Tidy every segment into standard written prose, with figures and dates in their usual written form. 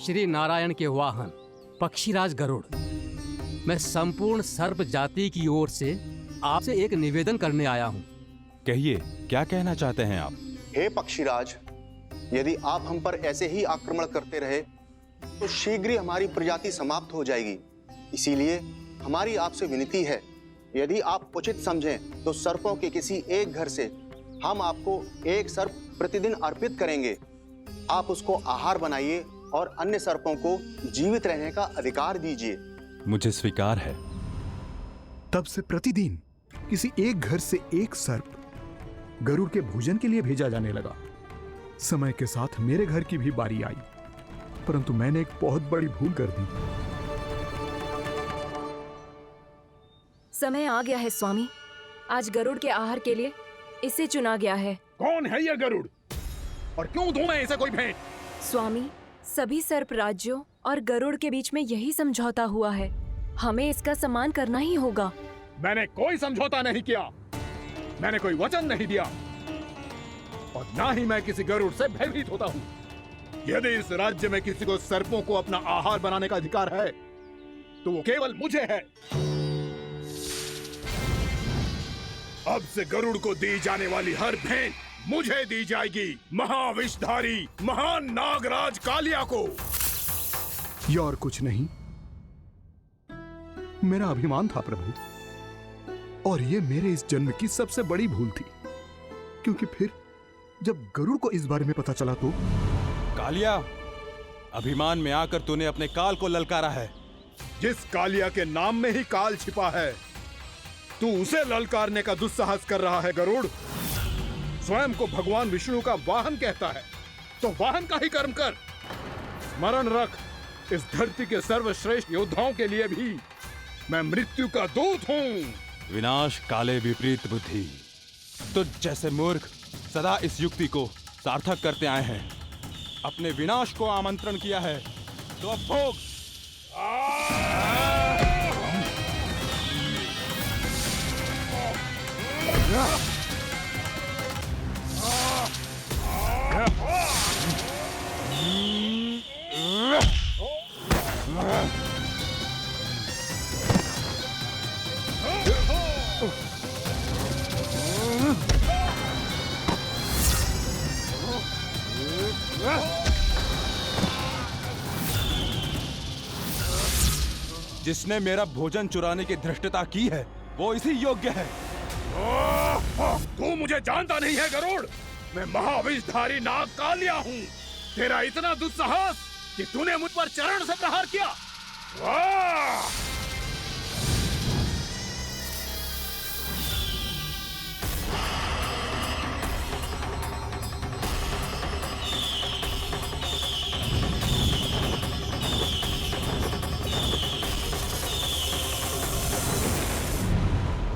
श्री नारायण के वाहन पक्षीराज गरुड़, मैं संपूर्ण सर्प जाति की ओर से आपसे एक निवेदन करने आया हूँ। कहिए, क्या कहना चाहते हैं आप? हे पक्षीराज, यदि आप हम पर ऐसे ही आक्रमण करते रहे तो शीघ्र ही हमारी प्रजाति समाप्त हो जाएगी। इसीलिए हमारी आपसे विनती है, यदि आप उचित समझें तो सर्पों के किसी एक घर से हम आपको एक सर्प प्रतिदिन अर्पित करेंगे। आप उसको आहार बनाइए और अन्य सर्पों को जीवित रहने का अधिकार दीजिए। मुझे स्वीकार है। तब से प्रतिदिन किसी एक घर से एक सर्प गरुड़ के भोजन के लिए भेजा जाने लगा। समय के साथ मेरे घर की भी बारी आई, परंतु मैंने एक बहुत बड़ी भूल कर दी। समय आ गया है स्वामी, आज गरुड़ के आहार के लिए इसे चुना गया है। कौन है यह गरुड़ और क्यों दूं मैं इसे कोई भेंट? स्वामी, सभी सर्प राज्यों और गरुड़ के बीच में यही समझौता हुआ है, हमें इसका सम्मान करना ही होगा। मैंने कोई समझौता नहीं किया, मैंने कोई वचन नहीं दिया और ना ही मैं किसी गरुड़ से भयभीत होता हूँ। यदि इस राज्य में किसी को सर्पों को अपना आहार बनाने का अधिकार है तो वो केवल मुझे है। अब से गरुड़ को दी जाने वाली हर भेंट मुझे दी जाएगी, महाविषधारी महान नागराज कालिया को। यह और कुछ नहीं, मेरा अभिमान था प्रभु, और यह मेरे इस जन्म की सबसे बड़ी भूल थी। क्योंकि फिर जब गरुड़ को इस बारे में पता चला तो कालिया, अभिमान में आकर तूने अपने काल को ललकारा है। जिस कालिया के नाम में ही काल छिपा है, तू उसे ललकारने का दुस्साहस कर रहा है गरुड़। स्वयं को भगवान विष्णु का वाहन कहता है तो वाहन का ही कर्म कर। स्मरण रख, इस धरती के सर्वश्रेष्ठ योद्धाओं के लिए भी मैं मृत्यु का दूत हूँ। विनाश काले विपरीत बुद्धि। तुझ जैसे मूर्ख सदा इस युक्ति को सार्थक करते आए हैं। अपने विनाश को आमंत्रण किया है तो अब भोग। जिसने मेरा भोजन चुराने की धृष्टता की है वो इसी योग्य है। तू मुझे जानता नहीं है गरुड़, मैं महाविषधारी नाग कालिया हूँ। तेरा इतना दुस्साहस कि तूने मुझ पर चरण से प्रहार किया। वाह!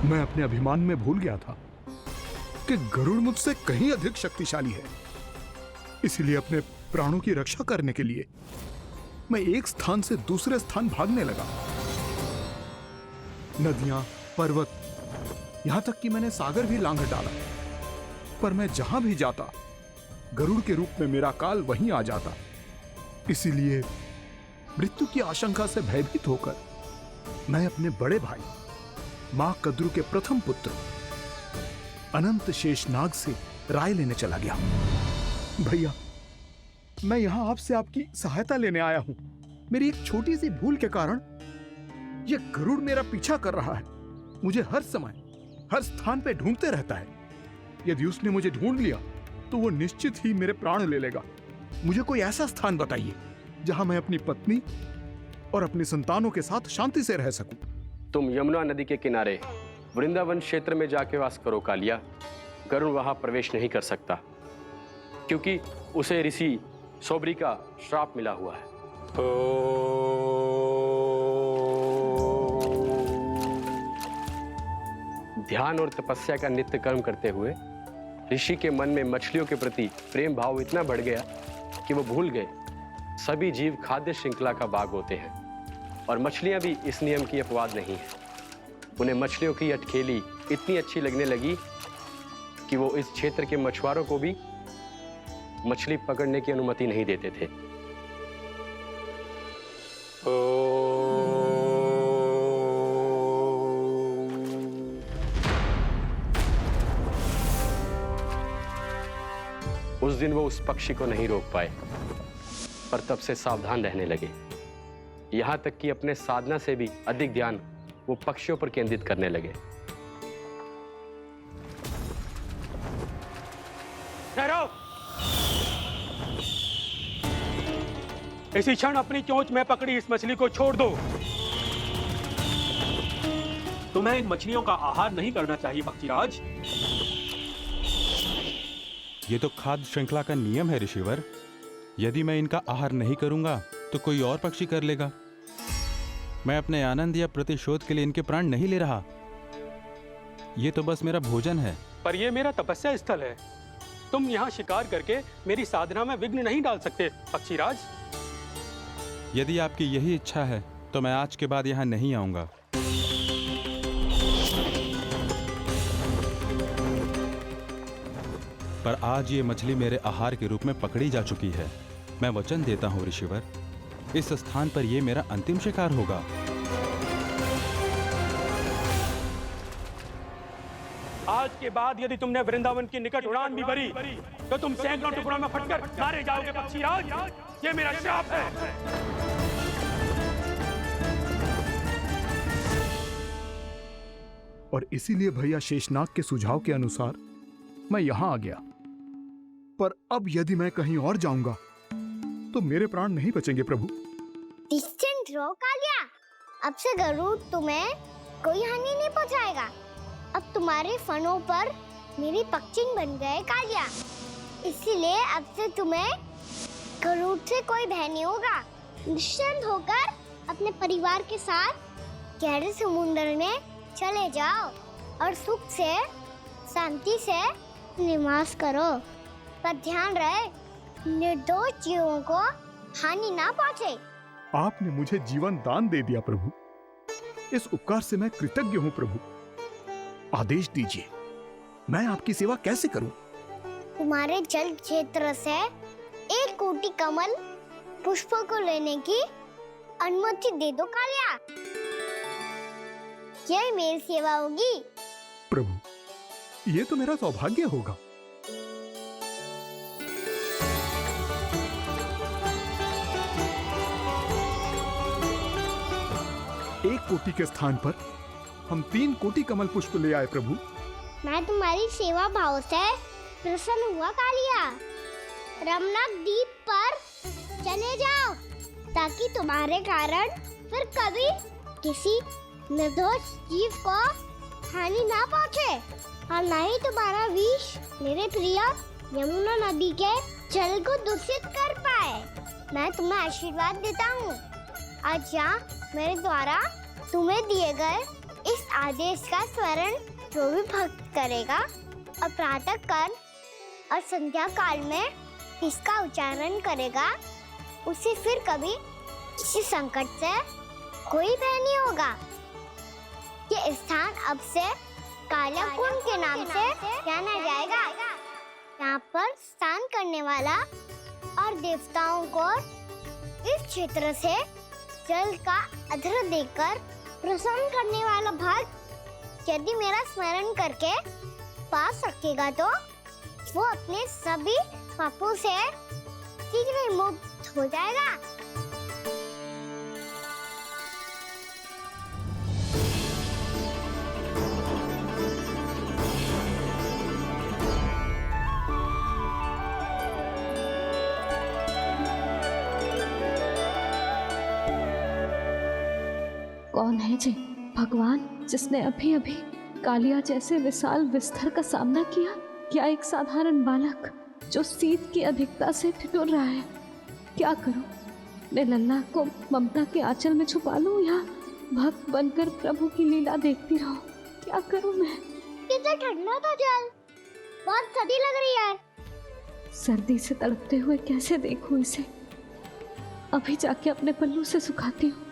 मैं अपने अभिमान में भूल गया था कि गरुड़ मुझसे कहीं अधिक शक्तिशाली है। इसलिए अपने प्राणों की रक्षा करने के लिए मैं एक स्थान से दूसरे स्थान भागने लगा। नदियां, पर्वत, यहां तक कि मैंने सागर भी लांघ डाला, पर मैं जहां भी जाता गरुड़ के रूप में मेरा काल वहीं आ जाता। इसीलिए मृत्यु की आशंका से भयभीत होकर मैं अपने बड़े भाई मां कद्रू के प्रथम पुत्र अनंत शेषनाग से राय लेने चला गया। भैया, मैं यहां आपसे आपकी सहायता लेने आया हूं। मेरी एक छोटी सी भूल के कारण यह गरुड़ मेरा पीछा कर रहा है। मुझे हर समय हर स्थान पे ढूंढते रहता है। यदि उसने मुझे ढूंढ लिया तो वो निश्चित ही मेरे प्राण ले लेगा। मुझे कोई ऐसा स्थान बताइए जहां मैं अपनी पत्नी और अपनी संतानों के साथ शांति से रह सकूं। तुम यमुना नदी के किनारे वृंदावन क्षेत्र में जाके वास करो कालिया। गरुड़ वहां प्रवेश नहीं कर सकता क्योंकि उसे ऋषि सौबरी का श्राप मिला हुआ है। ध्यान और तपस्या का नित्य कर्म करते हुए ऋषि के मन में मछलियों के प्रति प्रेम भाव इतना बढ़ गया कि वो भूल गए सभी जीव खाद्य श्रृंखला का भाग होते हैं और मछलियां भी इस नियम की अपवाद नहीं है। उन्हें मछलियों की अटखेली इतनी अच्छी लगने लगी कि वो इस क्षेत्र के मछुआरों को भी मछली पकड़ने की अनुमति नहीं देते थे। उस दिन वो उस पक्षी को नहीं रोक पाए, पर तब से सावधान रहने लगे। यहां तक कि अपने साधना से भी अधिक ध्यान वो पक्षियों पर केंद्रित करने लगे। ठहरो! इसी क्षण अपनी चोंच में पकड़ी इस मछली को छोड़ दो। तुम्हें इन मछलियों का आहार नहीं करना चाहिए पक्षीराज। ये तो खाद्य श्रृंखला का नियम है ऋषिवर। यदि मैं इनका आहार नहीं करूंगा तो कोई और पक्षी कर लेगा। मैं अपने आनंद या प्रतिशोध के लिए इनके प्राण नहीं ले रहा। ये तो बस मेरा भोजन है। पर यह मेरा तपस्या स्थल है। तुम यहाँ शिकार करके मेरी साधना में विघ्न नहीं डाल सकते पक्षीराज। यदि आपकी यही इच्छा है तो मैं आज के बाद यहाँ नहीं आऊंगा। पर आज ये मछली मेरे आहार के रूप में पकड़ी जा चुकी है। मैं वचन देता हूँ ऋषिवर, इस स्थान पर यह मेरा अंतिम शिकार होगा। आज के बाद यदि तुमने वृंदावन की निकट उड़ान भी भरी तो तुम सैकड़ों टुकड़ों में फटकर मारे जाओगे पक्षीराज। ये मेरा श्राप है। और इसीलिए भैया शेषनाग के सुझाव के अनुसार मैं यहां आ गया। पर अब यदि मैं कहीं और जाऊंगा तो मेरे प्राण नहीं बचेंगे प्रभु। निश्चिंत रहो कालिया, अब से गरुड़ तुम्हें कोई हानि नहीं पहुंचाएगा। अब तुम्हारे फनों पर मेरी पक्षिंग बन गए कालिया, इसीलिए अब से तुम्हें गरुड़ से कोई भय नहीं होगा। निश्चिंत होकर अपने परिवार के साथ गहरे समुद्र में चले जाओ और सुख से शांति से निवास करो। पर ध्यान रहे निर्दोष जीवों को हानि ना पहुंचे। आपने मुझे जीवन दान दे दिया प्रभु, इस उपकार से मैं कृतज्ञ हूँ प्रभु। आदेश दीजिए, मैं आपकी सेवा कैसे करूं? तुम्हारे जल क्षेत्र से 1 कोटि कमल पुष्पों को लेने की अनुमति दे दो कालिया। यह मेरी सेवा होगी प्रभु। ये तो मेरा सौभाग्य होगा। एक कोटि के स्थान पर हम 3 कोटि कमल पुष्प ले आए प्रभु। मैं तुम्हारी सेवा भाव से प्रसन्न हुआ कालिया। रमनक द्वीप पर चले जाओ ताकि तुम्हारे कारण फिर कभी किसी निर्दोष जीव को हानि ना पहुंचे और ना ही तुम्हारा विष मेरे प्रिय यमुना नदी के जल को दूषित कर पाए। मैं तुम्हें आशीर्वाद देता हूँ। आज यहाँ मेरे द्वारा तुम्हें दिए गए इस आदेश का स्मरण जो भी भक्त करेगा और प्रातः काल और संध्या काल में इसका उच्चारण करेगा, उसे फिर कभी किसी संकट से कोई भय नहीं होगा। ये स्थान अब से काला कुंड के नाम से जाना जाएगा। यहाँ पर स्नान करने वाला और देवताओं को इस क्षेत्र से जल का अर्घ्य देकर प्रसन्न करने वाला भक्त यदि मेरा स्मरण करके पास रखेगा तो वो अपने सभी पापों से शीघ्र ही मुक्त हो जाएगा। कौन है जी भगवान जिसने अभी अभी कालिया जैसे विशाल विस्तर का सामना किया? क्या एक साधारण बालक जो शीत की अधिकता से ठिठुर रहा है? क्या करूं? मैं लल्ला को ममता के आंचल में छुपा लूं या भक्त बनकर प्रभु की लीला देखती रहूं? क्या करूं मैं? कितना ठंडा था जल, बहुत सर्दी लग रही है। सर्दी से तड़पते हुए कैसे देखूं इसे? अभी जाके अपने पल्लू से सुखाती हूँ।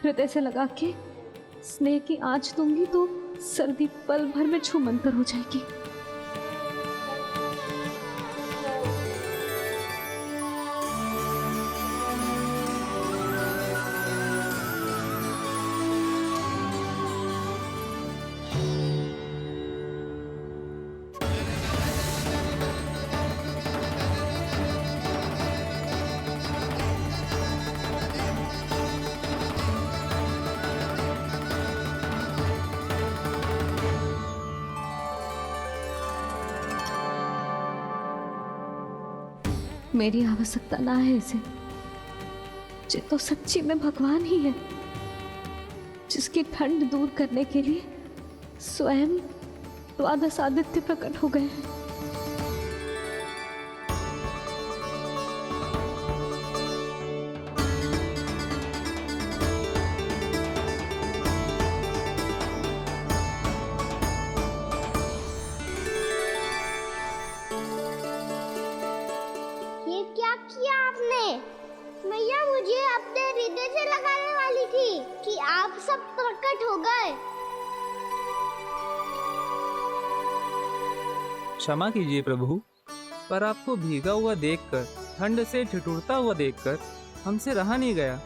हृदय से लगा के स्नेह की आंच दूंगी तो सर्दी पल भर में छूमंतर हो जाएगी। मेरी आवश्यकता ना है इसे। ये तो सच्ची में भगवान ही है, जिसकी ठंड दूर करने के लिए स्वयं द्वादश आदित्य प्रकट हो गए हैं। ये क्या किया आपने? मैया मुझे अपने हृदय से लगाने वाली थी कि आप सब प्रकट हो गए। क्षमा कीजिए प्रभु, पर आपको भीगा हुआ देखकर, ठंड से ठिठुरता हुआ देखकर हमसे रहा नहीं गया।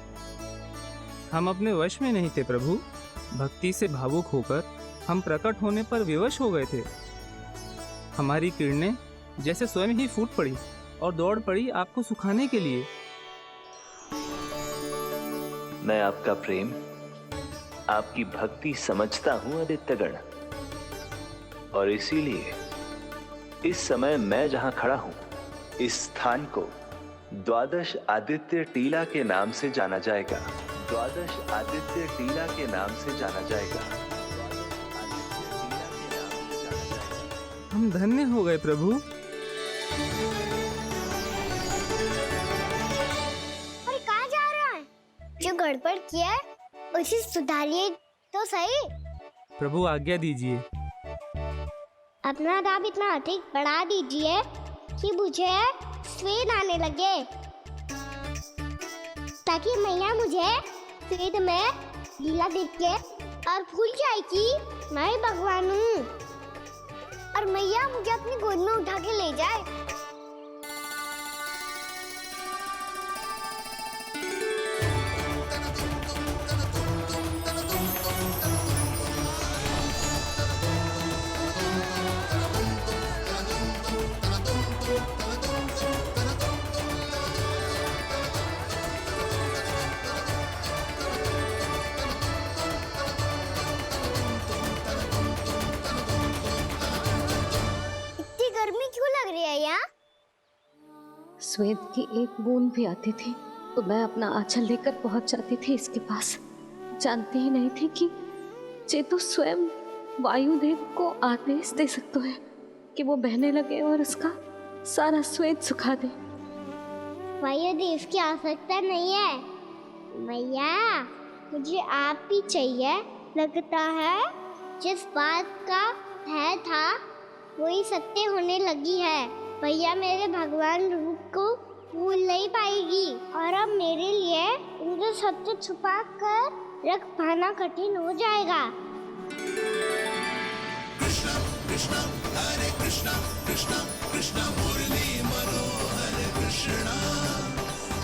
हम अपने वश में नहीं थे प्रभु। भक्ति से भावुक होकर हम प्रकट होने पर विवश हो गए थे। हमारी किरणें जैसे स्वयं ही फूट पड़ी और दौड़ पड़ी आपको सुखाने के लिए। मैं आपका प्रेम, आपकी भक्ति समझता हूं आदित्यगण, और इसीलिए इस समय मैं जहां खड़ा हूं, इस स्थान को द्वादश आदित्य टीला के नाम से जाना जाएगा। द्वादश आदित्य टीला के नाम से जाना जाएगा। हम धन्य हो गए प्रभु। और कहाँ जा रहा है? जो गड़बड़ किया है उसे सुधारिए तो सही। प्रभु आज्ञा दीजिए। अपना दाम इतना अधिक बढ़ा दीजिए कि मुझे स्वेद आने लगे, ताकि मैया मुझे स्वेद में लीला देख के और भूल जाए कि मैं ही भगवान हूँ, और मैया मुझे अपनी गोद में उठा के ले जाए। श्वेत की एक बूंद भी आती थी तो मैं अपना आंचल लेकर पहुंच जाती थी इसके पास। जानती ही नहीं थी कि चेतु स्वयं वायुदेव को आदेश दे सकता है कि वो बहने लगे और उसका सारा श्वेत सुखा दे। वायुदेव की आवश्यकता नहीं है मैया, मुझे आप ही चाहिए। लगता है जिस बात का भय था वही सत्य होने लगी है। भैया मेरे भगवान रूप को भूल नहीं पाएगी, और अब मेरे लिए उनके सत्य छुपा कर रख पाना कठिन हो जाएगा। कृष्णा कृष्णा हरे कृष्णा कृष्णा कृष्णा मुरली मनोहर कृष्णा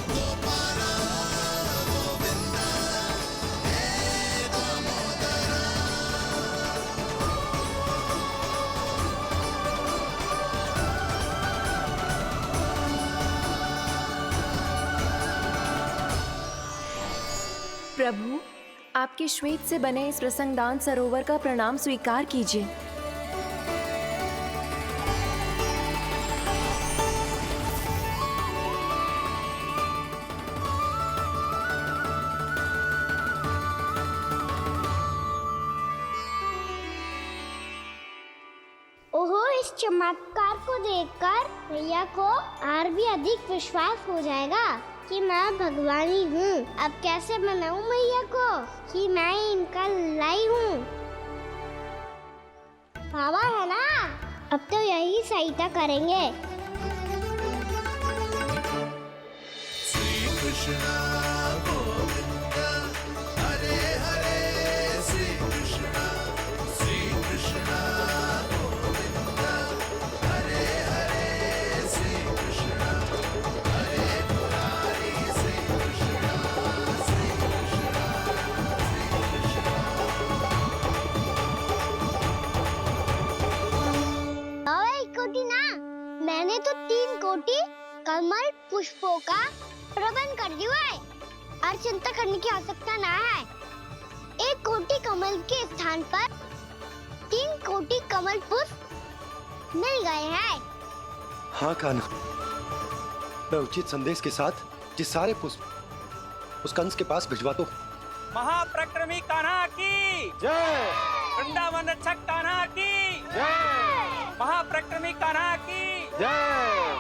गोपाला गोविंदा हे दामोदरा। प्रभु, आपके श्वेत से बने इस प्रसंगदान सरोवर का प्रणाम स्वीकार कीजिए। ओहो, इस चमत्कार को देखकर भैया को और भी अधिक विश्वास हो जाएगा कि मैं भगवान ही हूँ। अब कैसे मनाऊं मैया को कि मैं इनका लाई हूँ। बाबा है ना, अब तो यही सहायता करेंगे। श्री कृष्णा गोविंदा हरे हरे श्री कृष्णा गोविंदा हरे हरे श्री कृष्णा हरे मुरारी श्री कृष्णा श्री कृष्णा श्री कृष्णा। बाबा एक कोटि ना, मैंने तो 3 कोटि कमल पुष्पों का प्रबंध कर दिया है और चिंता करने की आवश्यकता ना है। 1 कोटि कमल के स्थान पर 3 कोटि कमल पुष्प मिल गए हैं। हाँ कान्हा, मैं उचित संदेश के साथ ये सारे पुष्प उस कंस के पास भिजवाता हूँ। महाप्रक्रमी कान्हा की जय। वृंदावन रक्षक कान्हा की जय। महाप्रक्रमी कान्हा की जय।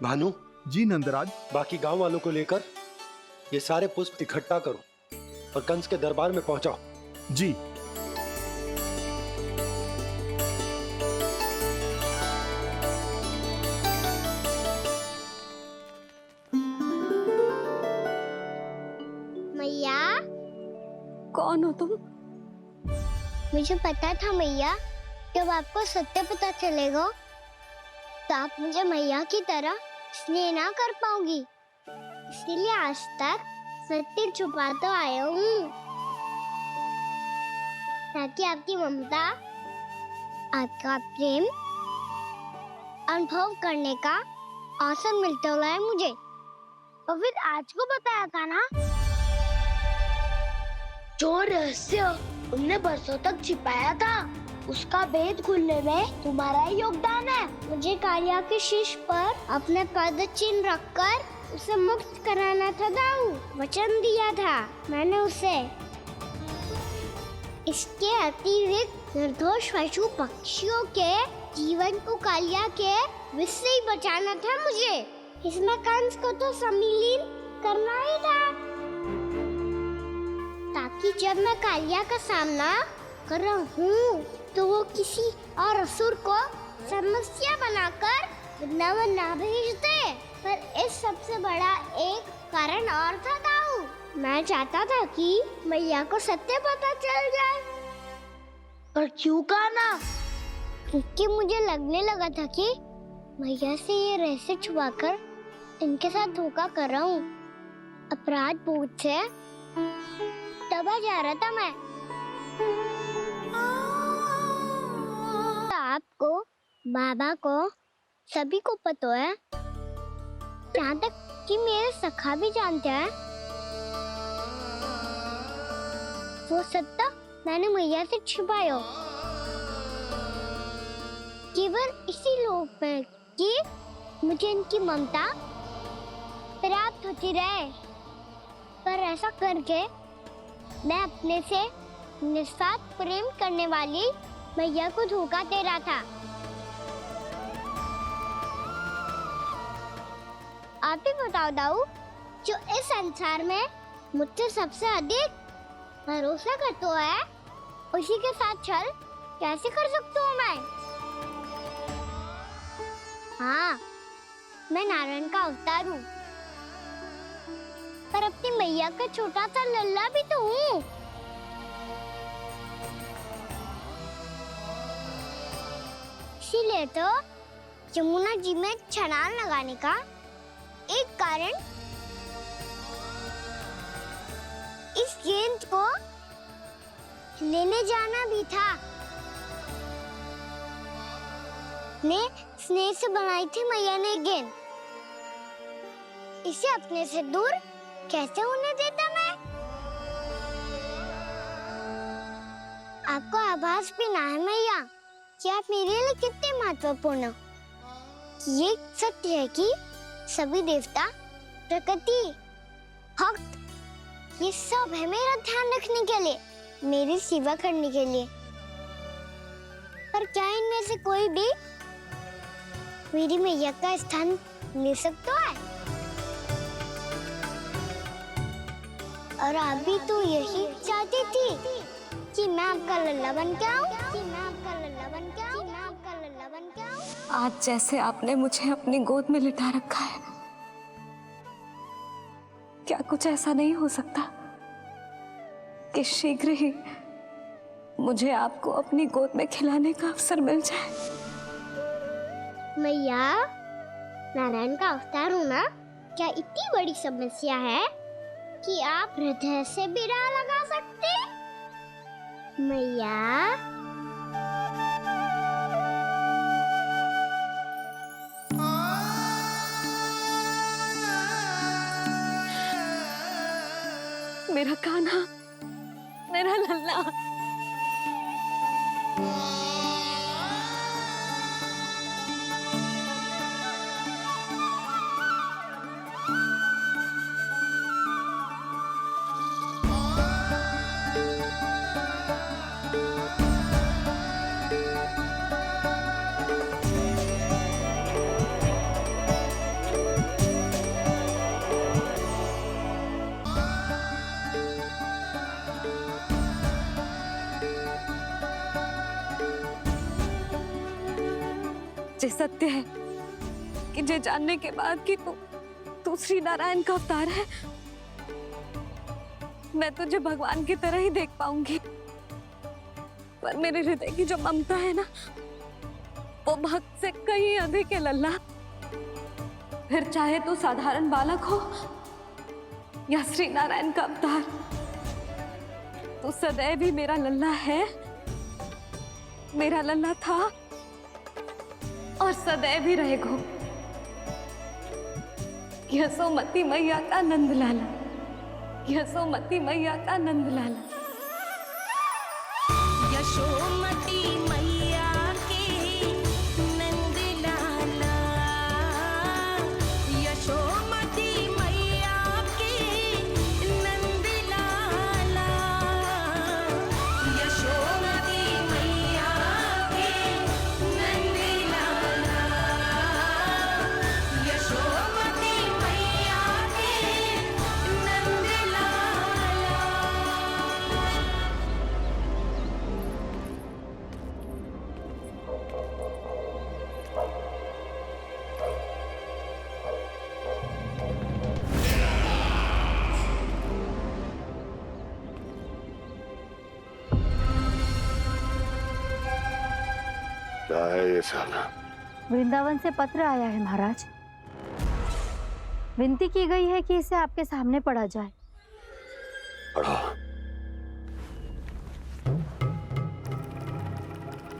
भानु जी नंदराज। बाकी गांव वालों को लेकर ये सारे पुष्प इकट्ठा करो और कंस के दरबार में पहुंचाओ। जी। मैया, कौन हो तुम? मुझे पता था मैया, जब आपको सत्य पता चलेगा तो आप मुझे मैया की तरह स्नेह ना कर पाओगी, इसीलिए आज तक सत्य छुपाता आया हूँ, ताकि आपकी ममता, आपका प्रेम अनुभव करने का अवसर मिलता हुआ मुझे। और फिर आज को बताया था ना, जो रहस्य तुमने बरसों तक छिपाया था, उसका भेद खुलने में तुम्हारा ही योगदान है। मुझे कालिया के शीश पर अपने पद चिन्ह रखकर उसे मुक्त कराना था दाऊ, वचन दिया था मैंने उसे। इसके अतिरिक्त निर्दोष पशु पक्षियों के जीवन को कालिया के विष से ही बचाना था मुझे। इसमें कंस को तो सम्मिलित करना ही था, ताकि जब मैं कालिया का सामना कर रहा हूँ तो वो किसी और असुर को समस्या बनाकर वृंदावन ना भेज दे। पर इस सबसे बड़ा एक कारण और था दाऊ, मैं चाहता था कि मैया को सत्य पता चल जाए। पर क्यों कहा ना? क्योंकि मुझे लगने लगा था कि मैया से ये रहस्य छुपाकर इनके साथ धोखा कर रहा हूँ। अपराध बोध से दबा जा रहा था मैं। आपको, बाबा को, सभी को पता है, यहाँ तक कि मेरे सखा भी जानते हैं। वो सत्ता मैंने मैया से छुपाया, केवल इसी लोभ में कि मुझे इनकी ममता प्राप्त होती रहे। पर ऐसा करके मैं अपने से निस्वार्थ प्रेम करने वाली मैया को धोखा दे रहा था। आप ही बताओ दाऊ, जो इस संसार में मुझसे सबसे अधिक भरोसा करता है, उसी के साथ छल कैसे कर सकता हूँ मैं? हाँ, मैं नारायण का अवतार हूँ, पर अपनी मैया का छोटा सा लल्ला भी तो हूँ। इसीलिए तो यमुना जी में छलांग लगाने का एक कारण इस गेंद को लेने जाना भी था। ने स्नेह से बनाई थी मैया ने गेंद, इसे अपने से दूर कैसे होने देता मैं? आपको आभास भी ना है मैया कि आप मेरे लिए कितने महत्वपूर्ण हो। ये सत्य है कि सभी देवता, प्रकृति, भक्त, ये सब है मेरा ध्यान रखने के लिए, मेरी सेवा करने के लिए। पर क्या इनमें से कोई भी मेरी मैया का स्थान ले सकता है? और आप भी तो यही चाहती थी कि मैं आपका लल्ला बन के आऊं, कि मैं आपका लल्ला बन के आऊं, कि मैं आपका लल्ला बन के आऊं। आज जैसे आपने मुझे अपनी गोद में लिटा रखा है, क्या कुछ ऐसा नहीं हो सकता कि शीघ्र ही मुझे आपको अपनी गोद में खिलाने का अवसर मिल जाए? मैया, नारायण का अवतार होना क्या इतनी बड़ी समस्या है कि आप हृदय से भी ना लगा सकते? मैया, मेरा कान्हा, मेरा लल्ला। ये सत्य है कि ये जानने के बाद कि तू श्री नारायण का अवतार है, मैं तुझे भगवान की तरह ही देख पाऊंगी। पर मेरे हृदय की जो ममता है ना, वो भक्त से कहीं अधिक है लल्ला। फिर चाहे तू साधारण बालक हो या श्री नारायण का अवतार, तू सदैव ही मेरा लल्ला है, मेरा लल्ला था और सदैव ही रहेगा। यशोमती मैया का नंद लाला, यशोमती मैया का नंद लाला। यशोमती मैया के नंद लाला, यशोमती मैया के नंद लाला, यशोमती मैया के नंद लाला, यशोमती मैया के नंद लाला। क्या है ये सब? वृंदावन से पत्र आया है महाराज। विनती की गई है कि इसे आपके सामने पढ़ा जाए। पढ़ो।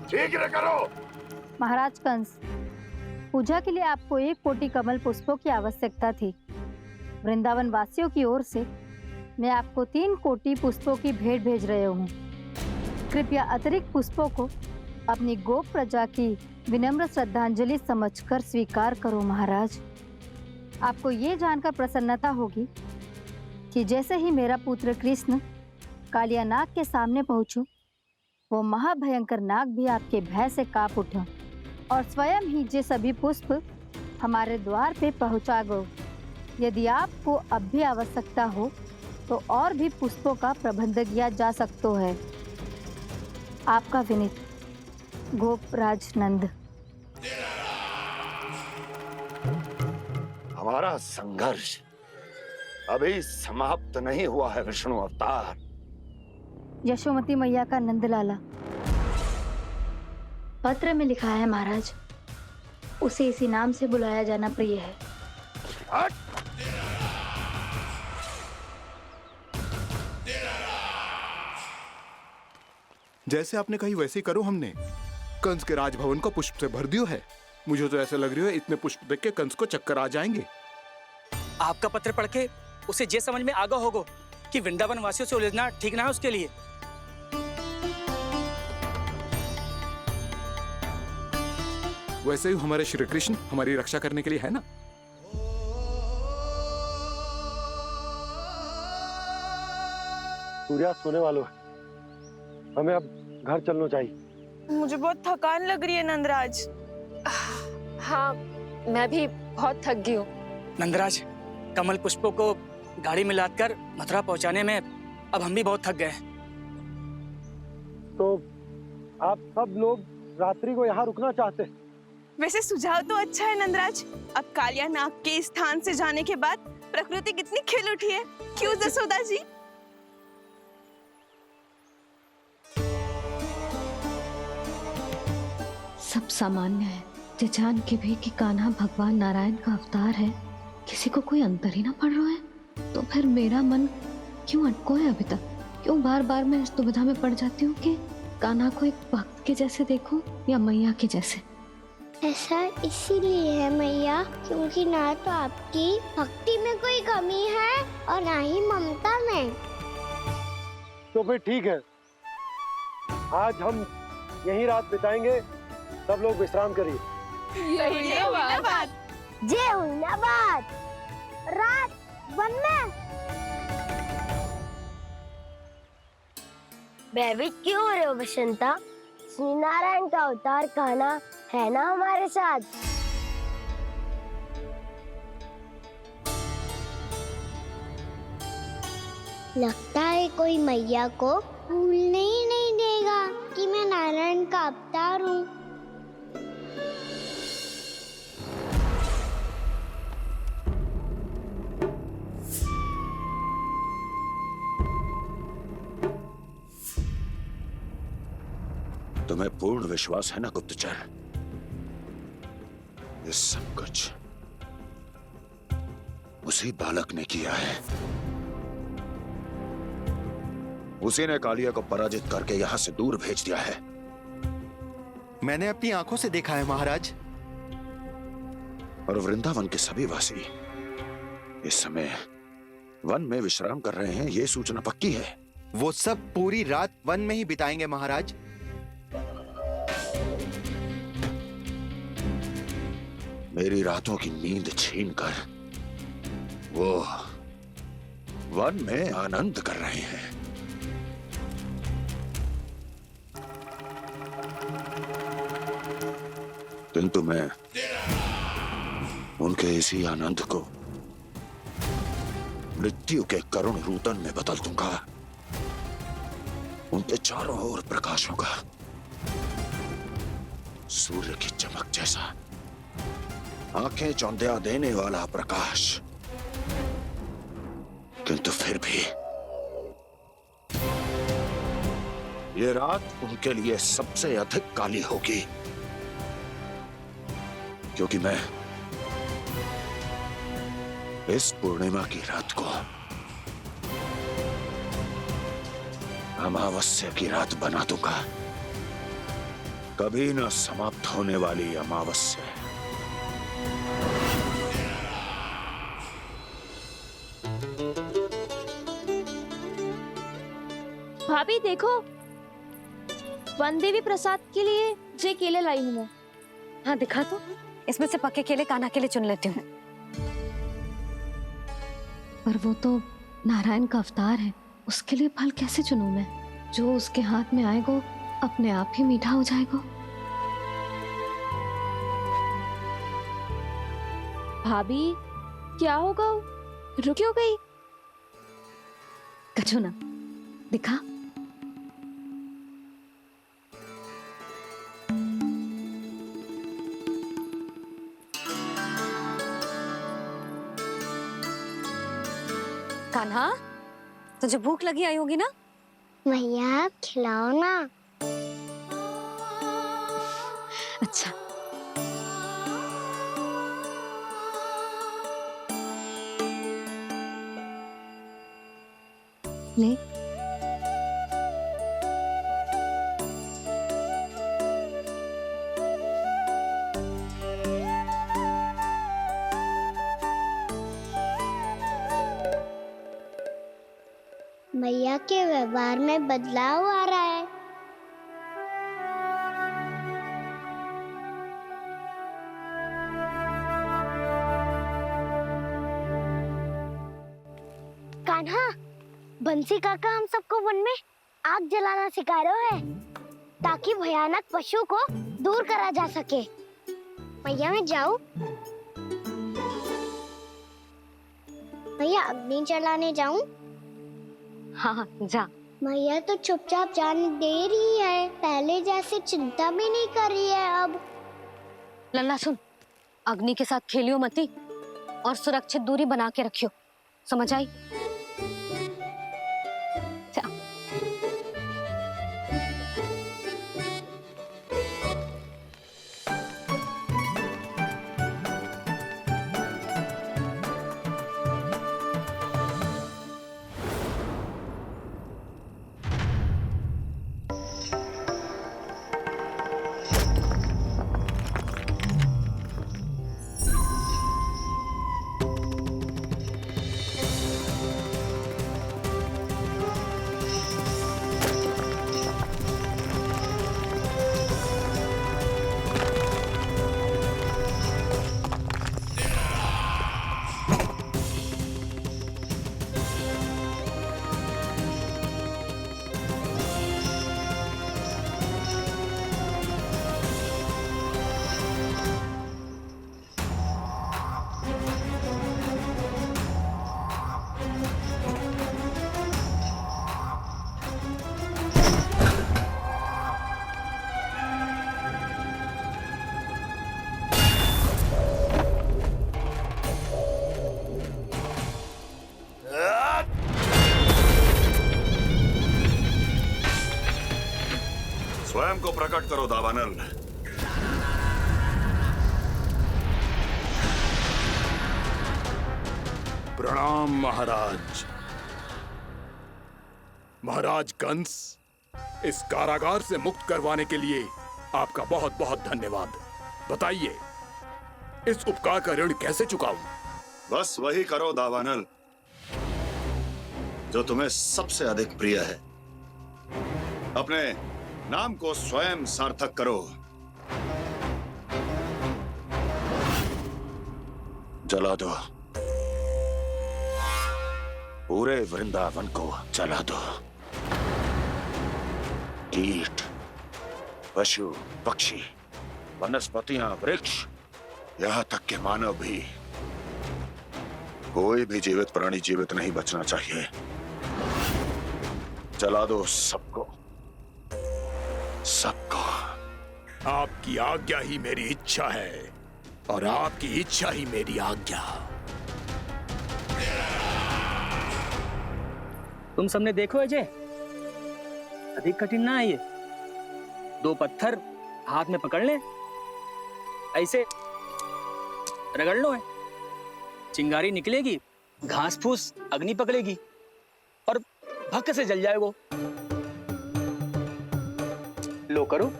शीघ्र करो। महाराज कंस, पूजा के लिए आपको 1 कोटि कमल पुष्पों की आवश्यकता थी। वृंदावन वासियों की ओर से मैं आपको 3 कोटि पुष्पों की भेंट भेज रहे हूँ। कृपया अतिरिक्त पुष्पों को अपनी गोप प्रजा की विनम्र श्रद्धांजलि समझकर स्वीकार करो महाराज। आपको ये जानकर प्रसन्नता होगी कि जैसे ही मेरा पुत्र कृष्ण कालिया नाग के सामने पहुंचो, वो महाभयंकर नाग भी आपके भय से कांप उठा और स्वयं ही ये सभी पुष्प हमारे द्वार पे पहुंचा गो। यदि आपको अब भी आवश्यकता हो तो और भी पुष्पों का प्रबंध किया जा सकता है। आपका विनीत गोपराज नंद। हमारा संघर्ष अभी समाप्त नहीं हुआ है विष्णु अवतार। यशोमती मैया का नंदलाला पत्र में लिखा है महाराज, उसे इसी नाम से बुलाया जाना प्रिय है। जैसे आपने कही वैसे ही करो। हमने कंस के राजभवन को पुष्प से भर दियो है। मुझे तो ऐसा लग रही है इतने पुष्प देख के कंस को चक्कर आ जाएंगे। आपका पत्र पढ़ के उसे ये समझ में आगा होगा कि वृंदावन वासियों से उलझना ठीक ना है उसके लिए। वैसे ही हमारे श्री कृष्ण हमारी रक्षा करने के लिए है ना। सूर्यास्त होने वाला है, हमें अब घर चलना चाहिए। मुझे बहुत थकान लग रही है नंदराज। हाँ, मैं भी बहुत थक गई हूँ। नंदराज, कमल पुष्पों को गाड़ी में लादकर मथुरा पहुंचाने में अब हम भी बहुत थक गए। तो आप सब लोग रात्रि को यहाँ रुकना चाहते हैं? वैसे सुझाव तो अच्छा है नंदराज। अब कालिया नाग के स्थान से जाने के बाद प्रकृति कितनी खिल उठी है, क्यों जसोदा जी? सब सामान्य है, ये जान के भी कि कान्हा भगवान नारायण का अवतार है, किसी को कोई अंतर ही ना पड़ रहा है। तो फिर मेरा मन क्यों अटको है अभी तक? क्यों बार बार मैं इस दुविधा में पड़ जाती हूँ कि कान्हा को एक भक्त के जैसे देखूं या मैया के जैसे? ऐसा इसीलिए है मैया क्योंकि ना तो आपकी भक्ति में कोई कमी है और ना ही ममता में। तो फिर ठीक है, आज हम यहीं रात बिताएंगे। सब लोग विश्राम करिए। जय हुइलाबाद। रात वन में भयभीत क्यों हो रहे हो बसंता? श्री नारायण का अवतार कान्हा है ना हमारे साथ। लगता है कोई मैया को भूलने ही नहीं देगा कि मैं नारायण का अवतार हूँ। तुम्हें पूर्ण विश्वास है ना गुप्तचर? ये सब कुछ उसी बालक ने किया है। उसी ने कालिया को पराजित करके यहां से दूर भेज दिया है। मैंने अपनी आंखों से देखा है महाराज। और वृंदावन के सभी वासी इस समय वन में विश्राम कर रहे हैं, ये सूचना पक्की है। वो सब पूरी रात वन में ही बिताएंगे महाराज। मेरी रातों की नींद छीनकर वो वन में आनंद कर रहे हैं। किंतु मैं उनके इसी आनंद को मृत्यु के करुण रूतन में बदल दूंगा। उनके चारों ओर प्रकाश होगा, सूर्य की चमक जैसा, आंखें चौंधिया देने वाला प्रकाश। किंतु फिर भी ये रात उनके लिए सबसे अधिक काली होगी, क्योंकि मैं इस पूर्णिमा की रात को अमावस्या की रात बना दूंगा, कभी न समाप्त होने वाली अमावस्या। भाभी देखो, वन देवी प्रसाद के लिए जे केले लाई हूँ मैं। हाँ दिखा तो, इसमें से पक्के केले कान्हा के लिए चुन लेती हूँ। पर वो तो नारायण का अवतार है, उसके लिए फल कैसे चुनूं मैं? जो उसके हाथ में आएगा अपने आप ही मीठा हो जाएगा। भाभी क्या होगा? रुक क्यों गई? कछू ना, दिखा। कान्हा, तुझे भूख लगी आई होगी ना? भैया खिलाओ ना। अच्छा। ले। भैया के व्यवहार में बदलाव आ रहा है। कान्हा, बंसी काका हम सबको वन में आग जलाना सिखा रहे हैं, ताकि भयानक पशु को दूर करा जा सके। भैया मैं जाऊं? भैया अग्नि जलाने जाऊं? हाँ जा। भैया तो चुपचाप जाने दे रही है, पहले जैसे चिंता भी नहीं कर रही है अब। लल्ला सुन, अग्नि के साथ खेलियो मती और सुरक्षित दूरी बना के रखियो, समझ आई? स्वयं को प्रकट करो दावानल। प्रणाम महाराज। महाराज कंस, इस कारागार से मुक्त करवाने के लिए आपका बहुत बहुत धन्यवाद। बताइए, इस उपकार का ऋण कैसे चुकाऊं? बस वही करो दावानल जो तुम्हें सबसे अधिक प्रिय है। अपने नाम को स्वयं सार्थक करो। जला दो, पूरे वृंदावन को जला दो। कीट, पशु, पक्षी, वनस्पतियां, वृक्ष, यहां तक के मानव भी, कोई भी जीवित प्राणी जीवित नहीं बचना चाहिए। जला दो सबको, सबको। आपकी आज्ञा ही मेरी इच्छा है और आपकी इच्छा ही मेरी आज्ञा। तुम सबने देखो अजय, अधिक कठिन ना है ये। 2 पत्थर हाथ में पकड़ ले, ऐसे रगड़ लो है, चिंगारी निकलेगी, घास फूस अग्नि पकड़ेगी और भक्क से जल जाएगा। लो करो,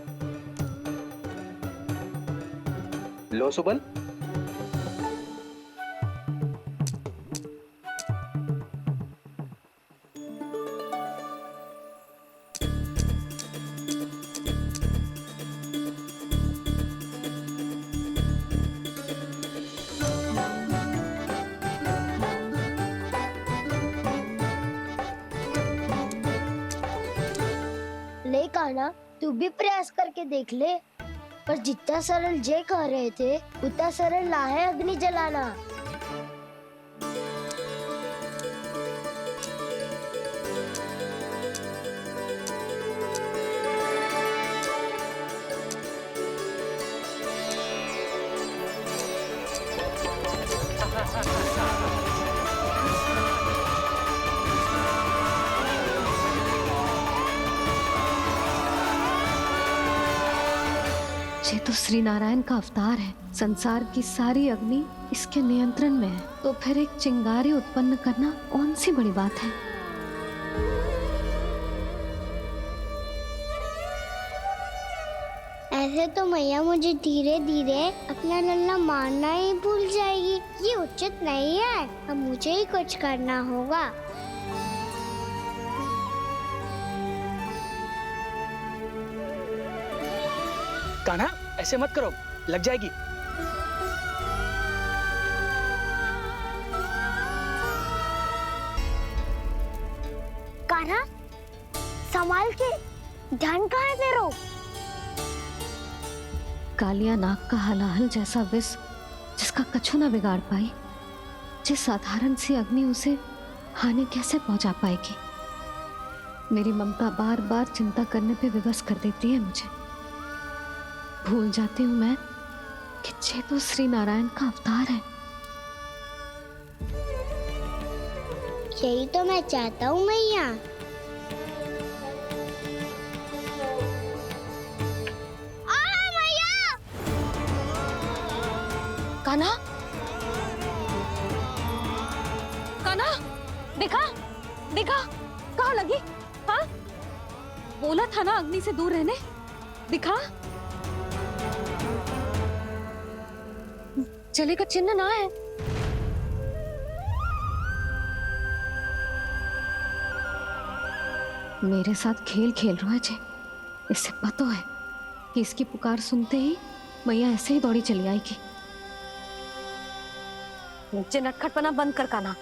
लो सुबल। ले कान्हा, तू भी प्रयास करके देख ले। पर जितना सरल जय कह रहे थे उतना सरल ना है अग्नि जलाना। ये तो श्री नारायण का अवतार है। संसार की सारी अग्नि इसके नियंत्रण में है, तो फिर एक चिंगारी उत्पन्न करना कौन सी बड़ी बात है। ऐसे तो मैया मुझे धीरे धीरे अपना लल्ला मारना ही भूल जाएगी। ये उचित नहीं है, अब मुझे ही कुछ करना होगा। कान्हा, ऐसे मत करो, लग जाएगी। कान्हा, संभाल के, ध्यान कहाँ है तेरो? कालिया नाग का हलाहल जैसा विष जिसका कछु न बिगाड़ पाई, जिस साधारण सी अग्नि उसे हानि कैसे पहुंचा पाएगी। मेरी ममता बार बार चिंता करने पे विवश कर देती है मुझे। भूल जाती हूँ मैं कि ये तो श्री नारायण का अवतार है। यही तो मैं चाहता हूँ मैया। कान्हा, कान्हा, देखा देखा, कहाँ लगी? हाँ, बोला था ना अग्नि से दूर रहने। दिखा, जले का चिन्ह ना है। मेरे साथ खेल खेल रहा है जे। इससे पता है कि इसकी पुकार सुनते ही मैया ऐसे ही दौड़ी चली आएगी। नीचे नटखटपना बंद कर कान्हा।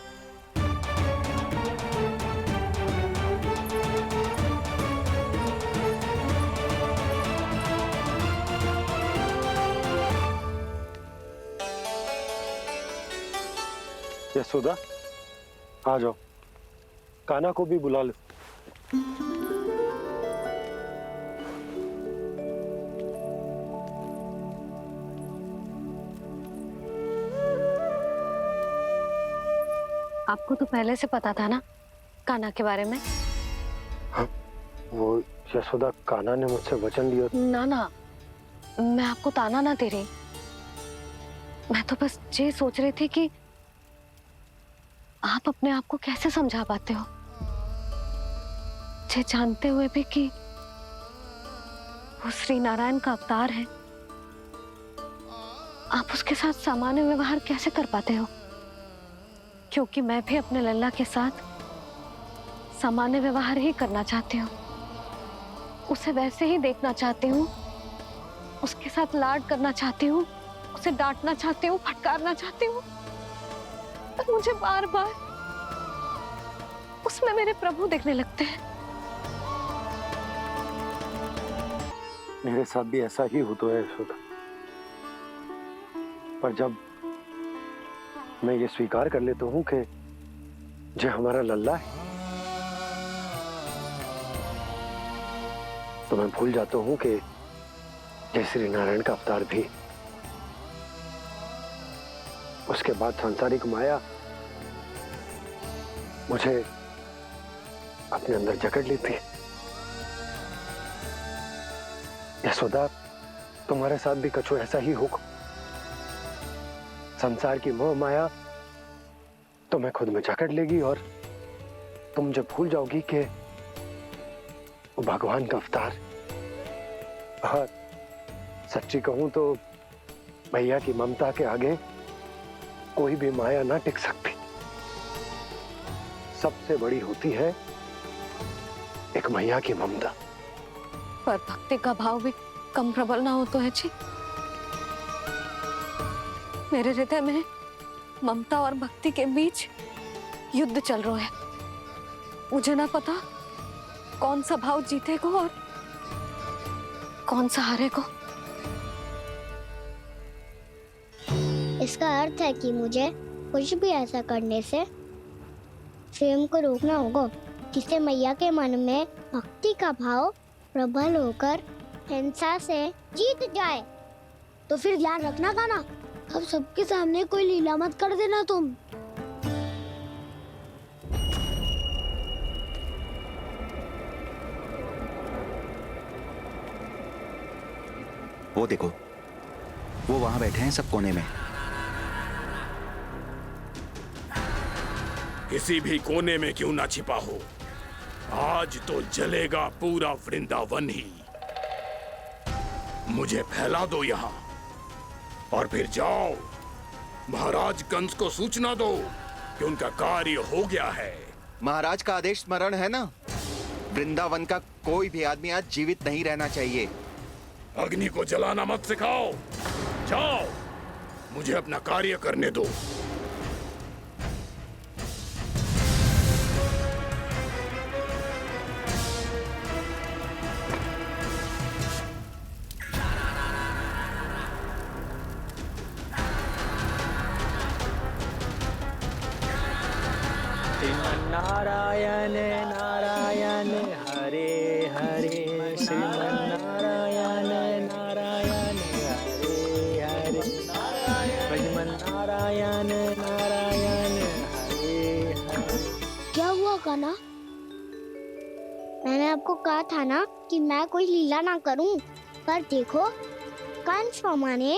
यशोदा, आ जाओ, कान्हा को भी बुला लो। आपको तो पहले से पता था ना कान्हा के बारे में? वो यशोदा, कान्हा ने मुझसे वचन लिया। ना ना, मैं आपको ताना ना दे रही। मैं तो बस ये सोच रही थी कि आप अपने आप को कैसे समझा पाते हो, ये जानते हुए भी कि वो श्री नारायण का अवतार है। आप उसके साथ सामान्य व्यवहार कैसे कर पाते हो? क्योंकि मैं भी अपने लल्ला के साथ सामान्य व्यवहार ही करना चाहती हूँ। उसे वैसे ही देखना चाहती हूँ, उसके साथ लाड करना चाहती हूँ, उसे डांटना चाहती हूँ, फटकारना चाहती हूँ। पर मुझे बार बार उसमें मेरे प्रभु दिखने लगते हैं। मेरे साथ भी ऐसा ही होता है यशोदा। पर जब मैं ये स्वीकार कर लेता हूँ कि जो हमारा लल्ला है, तो मैं भूल जाता हूँ कि जय श्री नारायण का अवतार भी। उसके बाद सांसारिक माया मुझे अपने अंदर जकड़ लेती है। यशोदा, तुम्हारे साथ भी कछु ऐसा ही होगा। संसार की मोह माया तुम्हें खुद में जकड़ लेगी और तुम जब भूल जाओगी कि वो भगवान का अवतार। और सच्ची कहूं तो भैया की ममता के आगे कोई भी माया ना टिक सकती। सबसे बड़ी होती है एक मैया की ममता। पर भक्ति का भाव भी कम प्रबल ना हो तो है जी। मेरे हृदय में ममता और भक्ति के बीच युद्ध चल रहा है। मुझे ना पता कौन सा भाव जीतेगा और कौन सा हारेगा। इसका अर्थ है कि मुझे कुछ भी ऐसा करने से स्वयं को रोकना होगा, जिससे मैया के मन में भक्ति का भाव प्रबल होकर हिंसा से जीत जाए। तो फिर ध्यान रखना कान्हा, अब सबके सामने कोई लीला मत कर देना तुम। वो देखो, वो वहां बैठे हैं सब कोने में। किसी भी कोने में क्यों ना छिपा हो, आज तो जलेगा पूरा वृंदावन ही। मुझे फैला दो यहाँ और फिर जाओ महाराज कंस को सूचना दो कि उनका कार्य हो गया है। महाराज का आदेश स्मरण है ना? वृंदावन का कोई भी आदमी आज जीवित नहीं रहना चाहिए। अग्नि को जलाना मत सिखाओ, जाओ मुझे अपना कार्य करने दो। नारायण नारायण हरे हरे, श्रीमन्नारायण नारायण हरे हरे, श्रीमन्नारायण नारायण हरे हरे। क्या हुआ कान्हा? मैंने आपको कहा था ना कि मैं कोई लीला ना करूं, पर देखो कंस मामा ने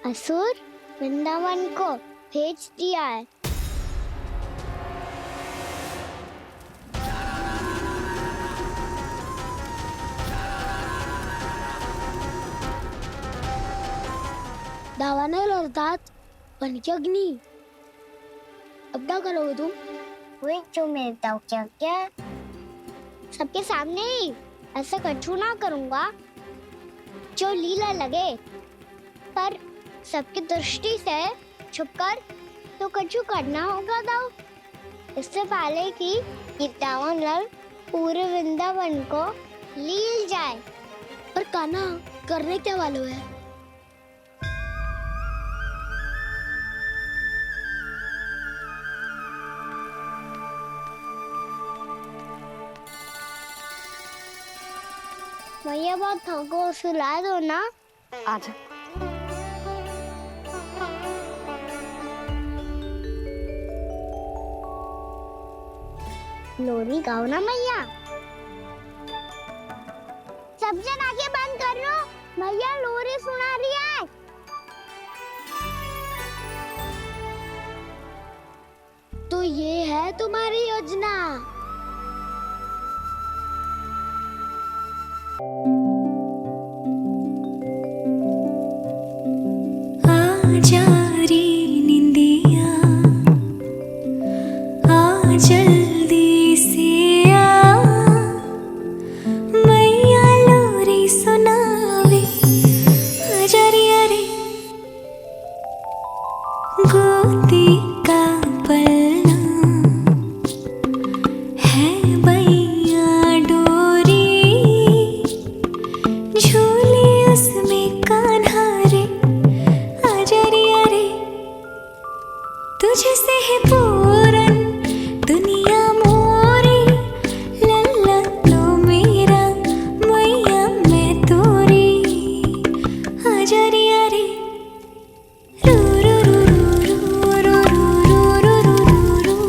असुर वृंदावन को भेज दिया है। दावानल और दांत बन के अग्नि। अब क्या करोगे तुम? वही जो मेरे ताऊ क्या क्या सबके सामने ही ऐसा कछु ना करूंगा जो लीला लगे, पर सबकी दृष्टि से छुपकर तो कछु करना होगा दाऊ। इससे पहले कि ये दावानल पूरे वृंदावन को लील जाए। पर कान्हा करने क्या वालों है? भैया बहुत थको, सुला दो ना। आजा। लोरी गाओ ना मैया। सब जन आंखें बंद कर लो, मैया लोरी सुना रही है। तो ये है तुम्हारी योजना। आजा रे निंदिया, आ जल्दी से आ, मैया लोरी सुनावे। आजा रे अरे गोदी का पलना है बैया डोरी, झूले उसमें कान्हा रे। आजा रे अरे तुझसे है पूरन दुनिया मोरी, लल्ला लो मेरा मैया मैं तोरी। आजा रे अरे रू रू रू रू रू रू रू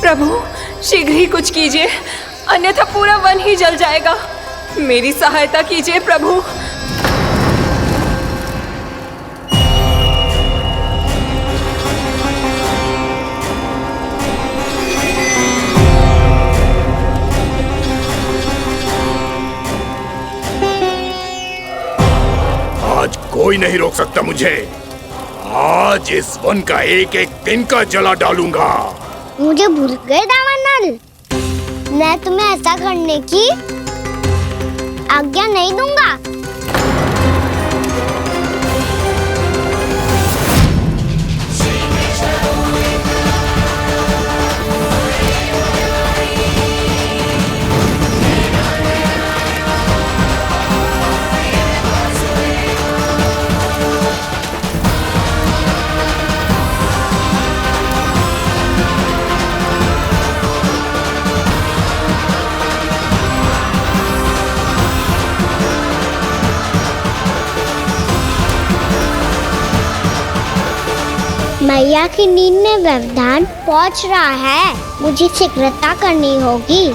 प्रभु शीघ्र ही कुछ कीजिए, अन्यथा पूरा वन ही जल जाएगा। मेरी सहायता कीजिए प्रभु। आज कोई नहीं रोक सकता मुझे। आज इस वन का एक एक तिनका जला डालूंगा। मुझे भूल गए दावानल, मैं तुम्हें ऐसा करने की आज्ञा नहीं दूंगा। मैया की नींद में व्यवधान पहुंच रहा है, मुझे शीघ्रता करनी होगी।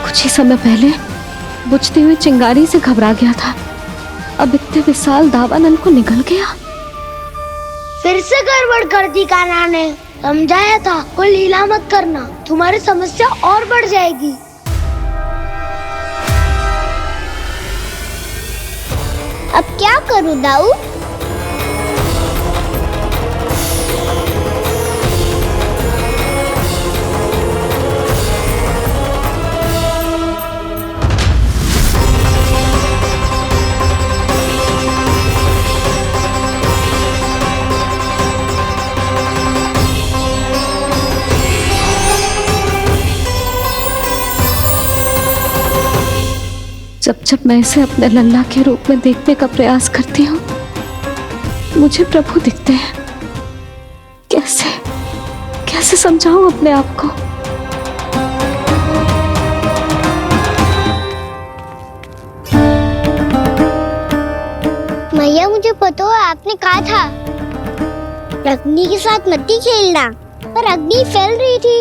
कुछ ही समय पहले बुझती हुई चिंगारी से घबरा गया था, अब इतने विशाल दावानल को निगल गया। फिर से गड़बड़ कर दी कान्हा ने। समझाया था कोई लीला मत करना, तुम्हारी समस्या और बढ़ जाएगी। अब क्या करूं दाऊ? जब जब मैं इसे अपने लल्ला के रूप में देखने का प्रयास करती हूँ, मुझे प्रभु दिखते हैं। कैसे कैसे समझाऊं अपने आप को? मैया मुझे पता है आपने कहा था अग्नि के साथ मत ही खेलना, पर अग्नि फैल रही थी।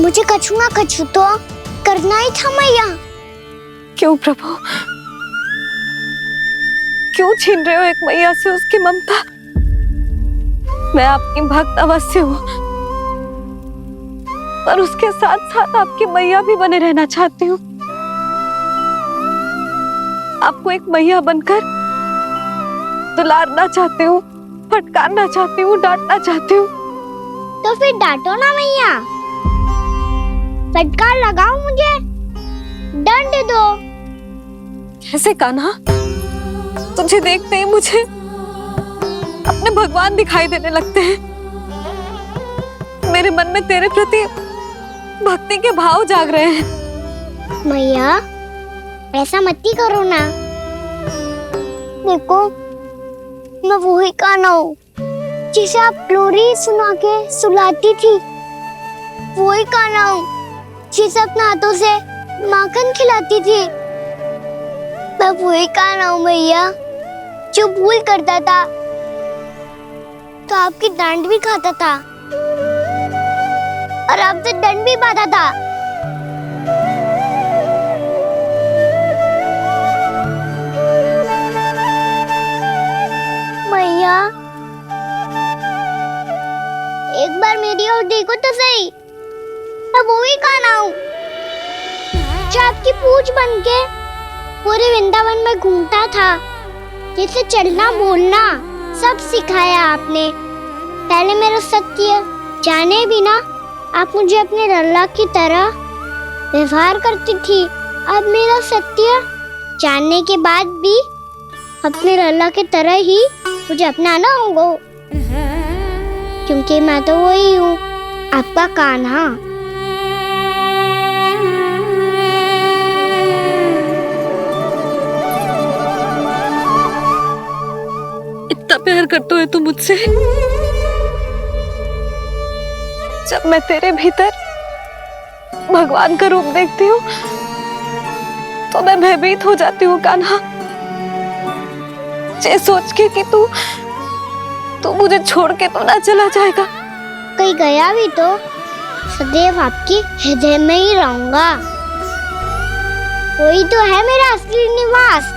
मुझे कछुआ कछु तो करना ही था मैया। क्यों प्रभु, क्यों छीन रहे हो एक मैया से उसकी ममता? मैं आपकी भक्त अवश्य हूँ, पर उसके साथ साथ आपकी मैया भी बने रहना चाहती हूँ। आपको एक मैया बनकर दुलारना चाहती हूँ, फटकारना चाहती हूँ, डांटना चाहती हूँ। तो फिर डांटो ना मैया, फटकार लगाओ, मुझे दंड दो। कैसे कान्हा? तुझे देखते ही मुझे अपने भगवान दिखाई देने लगते हैं। मेरे मन में तेरे प्रति भक्ति के भाव जाग रहे हैं। मैया ऐसा मत ही करो ना। देखो मैं वही कान्हा हूँ जिसे आप लोरी सुना के सुलाती थी। वही कान्हा हूँ जिसे अपने हाथों से माखन खिलाती थी। मैं वही कान्हा हूँ मैया जो भूल करता था तो आपकी डांट भी खाता था और आपसे दंड भी पाता था। मैया एक बार मेरी ओर देखो तो सही। मैं वही कान्हा हूँ जो आपकी पूछ बनके पूरे वृंदावन में घूमता था। जैसे चलना बोलना सब सिखाया आपने। पहले मेरा सत्य जाने बिना आप मुझे अपने लल्ला की तरह व्यवहार करती थी। अब मेरा सत्य जानने के बाद भी अपने लल्ला की तरह ही मुझे अपनाना होगा, क्योंकि मैं तो वही हूँ, आपका कान्हा। इतना प्यार करते हो तुम मुझसे? जब मैं तेरे भीतर भगवान का रूप देखती हूँ तो मैं भयभीत हो जाती हूँ कान्हा। ये सोच के कि तू मुझे छोड़ के तो ना चला जाएगा। कहीं गया भी तो सदैव आपके हृदय में ही रहूंगा। वही तो है मेरा असली निवास।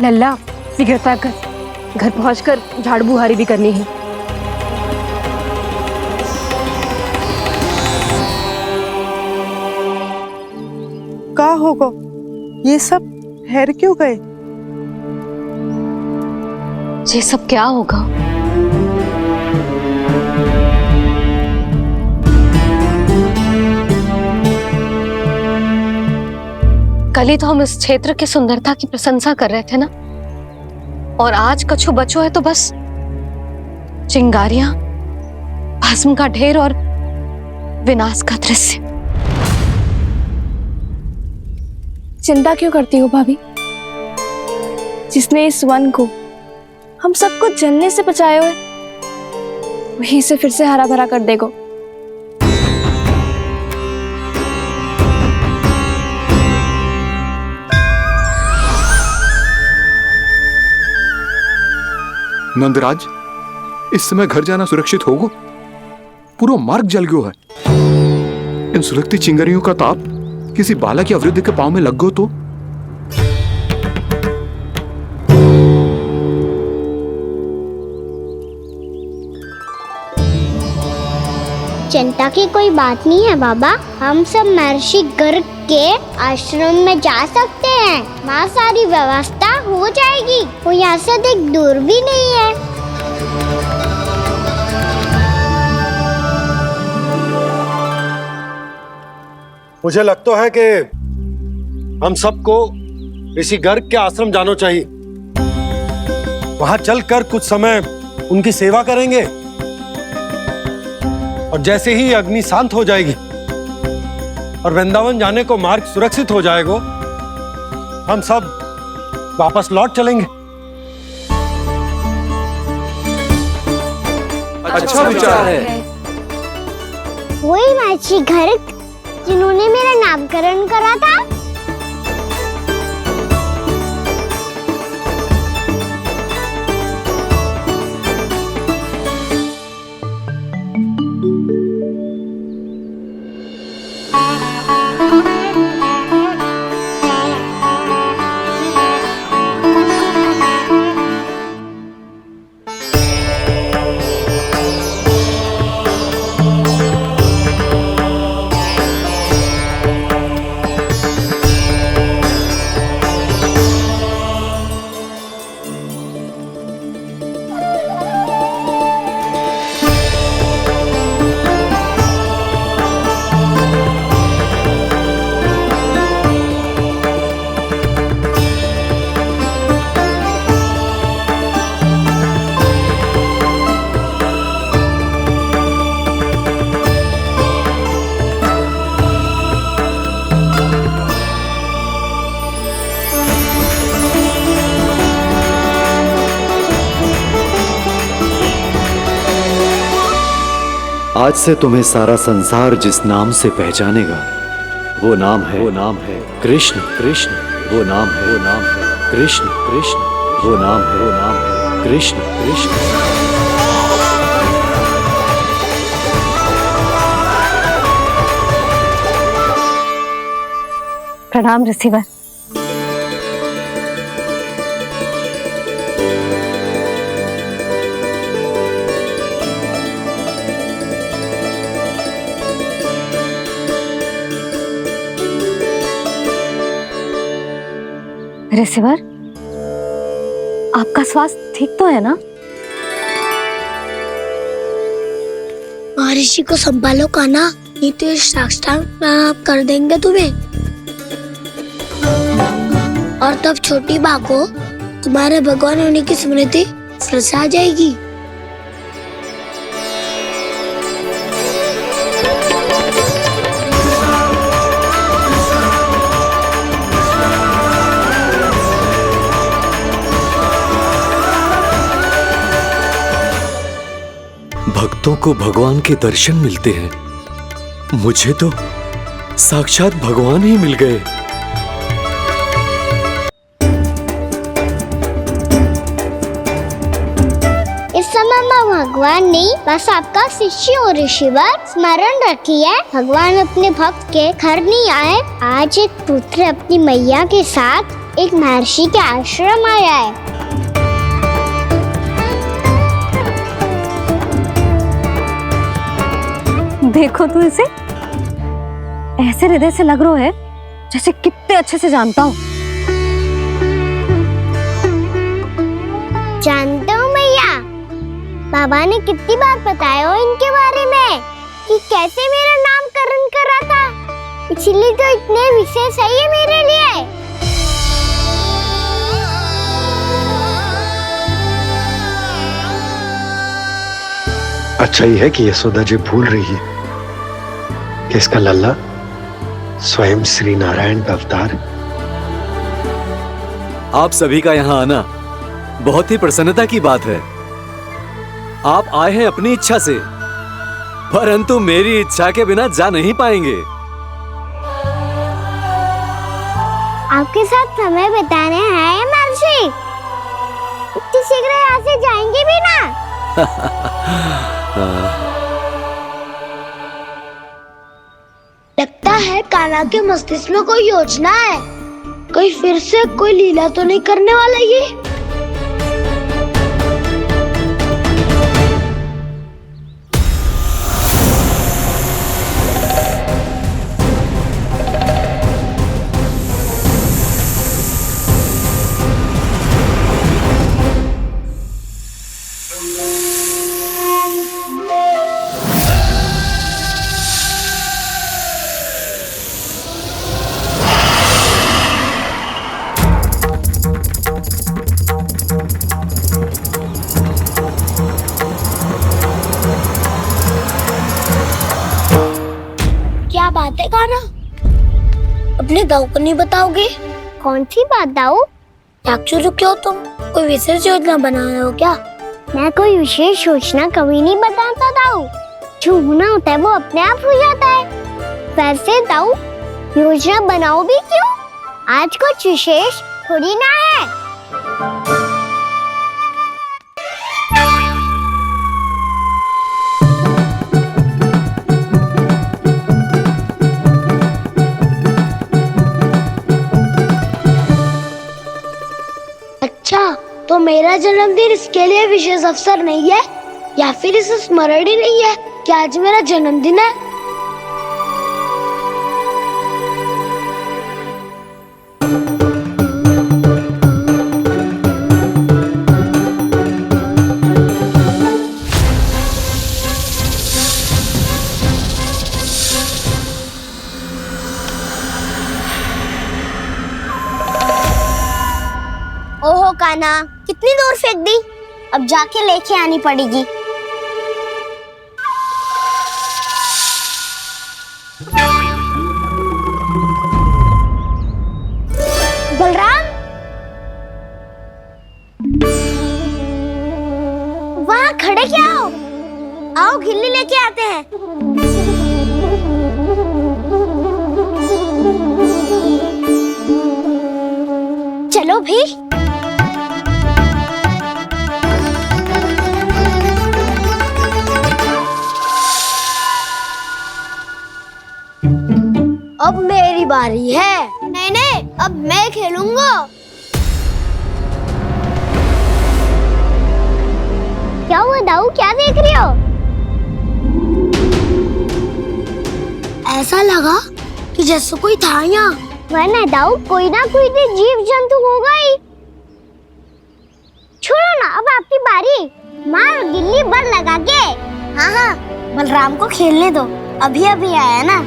लल्ला शीघ्रता कर, घर पहुंचकर झाड़ू बुहारी भी करनी है। का होगा? ये सब ठहर क्यों गए? ये सब क्या होगा? कल ही तो हम इस क्षेत्र की सुंदरता की प्रशंसा कर रहे थे ना, और आज कछु बचो है तो बस चिंगारियां, भस्म का ढेर और विनाश का दृश्य। चिंता क्यों करती हो भाभी? जिसने इस वन को हम सबको जलने से बचाए हुए, वही से फिर से हरा भरा कर देगो। नंदराज, इस समय घर जाना सुरक्षित होगो? पूरा मार्ग जल गयो है। इन सुलगती चिंगरियों का ताप किसी बालक या वृद्ध के पांव में लग गो तो? चिंता की कोई बात नहीं है बाबा, हम सब महर्षि गर्ग के आश्रम में जा सकते हैं। वहाँ सारी व्यवस्था हो जाएगी, वो यहाँ से देख दूर भी नहीं है। मुझे लगता है कि हम सबको ऋषि गर्ग के आश्रम जाना चाहिए। वहां चलकर कुछ समय उनकी सेवा करेंगे और जैसे ही अग्नि शांत हो जाएगी और वृंदावन जाने को मार्ग सुरक्षित हो जाएगा, हम सब वापस लौट चलेंगे। अच्छा विचार है। वही महर्षि गर्ग जिन्होंने मेरा नामकरण करा था। आज से तुम्हें सारा संसार जिस नाम से पहचानेगा वो नाम है कृष्ण। कृष्ण वो नाम है कृष्ण। कृष्ण वो नाम है कृष्ण। कृष्ण। प्रणाम ऋषिवर। ऋषिवर, आपका स्वास्थ्य ठीक तो है ना? महर्षि को संभालो कान्हा, नहीं तो ये साष्टांग प्रणाम कर देंगे तुम्हें। और तब छोटी बा को तुम्हारे भगवान होने की स्मृति फिर से आ जाएगी। भक्तों को भगवान के दर्शन मिलते हैं, मुझे तो साक्षात भगवान ही मिल गए। इस समय मैं भगवान नहीं, बस आपका शिष्य हूँ ऋषिवर। स्मरण रखिए, भगवान अपने भक्त के घर नहीं आए। आज एक पुत्र अपनी मैया के साथ एक महर्षि के आश्रम आया है। देखो तू इसे, ऐसे हृदय से लग रहा है जैसे कितने अच्छे से जानता हूँ। जानता हूँ मैया, बाबा ने कितनी बार बताया हो इनके बारे में कि कैसे मेरा नामकरण करा था, इसीलिए तो इतने विशेष है ये मेरे लिए। अच्छा ही है कि यशोदा जी भूल रही है कि इसका लल्ला स्वयं श्री नारायण का अवतार। आप सभी का यहाँ आना बहुत ही प्रसन्नता की बात है। आप आए हैं अपनी इच्छा से, परंतु मेरी इच्छा के बिना जा नहीं पाएंगे। आपके साथ समय बिताने आए महर्षि, बहुत ही शीघ्र यहाँ से जाएंगे भी ना। लगता है कान्हा के मस्तिष्क में कोई योजना है। कोई फिर से कोई लीला तो नहीं करने वाला ये। क्या बात है कान्हा? अपने दाऊ को नहीं बताओगे? कौन सी बात दाऊ? चाकचूरू क्यों तुम? कोई विशेष योजना बना रहे हो क्या? मैं कोई विशेष योजना कभी नहीं बताता दाऊ। जो होना होता है वो अपने आप हो जाता है। वैसे दाऊ योजना बनाओ भी क्यों? आज कुछ विशेष थोड़ी ना है। अच्छा, तो मेरा जन्मदिन इसके लिए विशेष अवसर नहीं है या फिर इसे स्मरण ही नहीं है कि आज मेरा जन्मदिन है? ओहो कान्हा, कितनी दूर फेंक दी? अब जाके लेके आनी पड़ेगी। बलराम, वहाँ खड़े क्या हो? आओ गिल्ली लेके आते हैं। चलो भी। अब मेरी बारी है। नहीं नहीं, अब मैं खेलूंगा। क्या हुआ दाऊ, क्या देख रही हो? ऐसा लगा कि जैसे कोई था यहाँ। वरना दाऊ कोई ना कोई तो जीव जंतु होगा ही। छोड़ो ना, अब आपकी बारी। मार गिल्ली बर लगा के। हाँ हाँ, बलराम को खेलने दो, अभी अभी आया ना।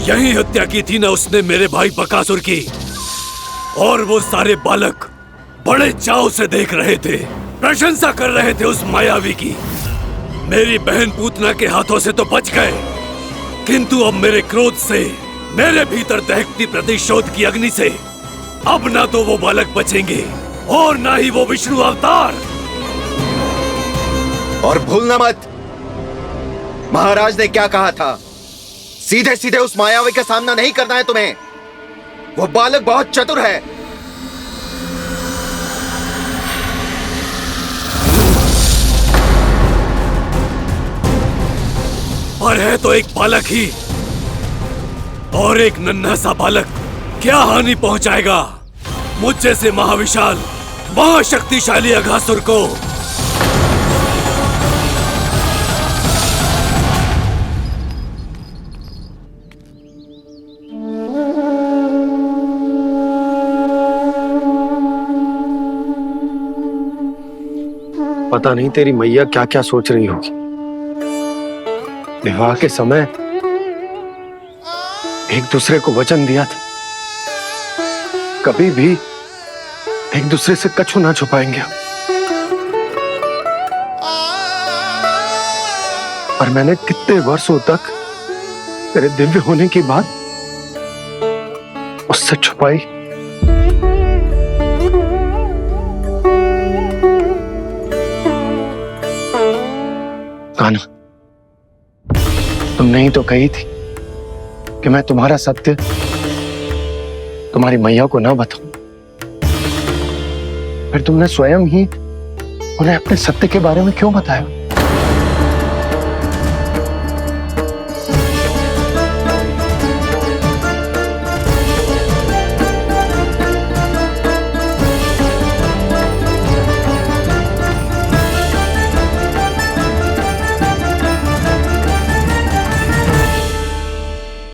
यही हत्या की थी ना उसने मेरे भाई बकासुर की, और वो सारे बालक बड़े चाव से देख रहे थे, प्रशंसा कर रहे थे उस मायावी की। मेरी बहन पूतना के हाथों से तो बच गए, किंतु अब मेरे क्रोध से, मेरे भीतर दहकती प्रतिशोध की अग्नि से अब ना तो वो बालक बचेंगे और ना ही वो विष्णु अवतार। और भूलना मत, महाराज ने क्या कहा था। सीधे सीधे उस मायावी का सामना नहीं करना है तुम्हें। वो बालक बहुत चतुर है। पर है तो एक बालक ही, और एक नन्हा सा बालक क्या हानि पहुंचाएगा मुझ जैसे महाविशाल महाशक्तिशाली अघासुर को। पता नहीं तेरी मैया क्या क्या सोच रही होगी। विवाह के समय एक दूसरे को वचन दिया था, कभी भी एक दूसरे से कछु ना छुपाएंगे। और मैंने कितने वर्षों तक तेरे दिव्य होने की बात उससे छुपाई। कान्हा, तुमने ही तो कही थी कि मैं तुम्हारा सत्य तुम्हारी मैया को ना बताऊं। फिर तुमने स्वयं ही उन्हें अपने सत्य के बारे में क्यों बताया?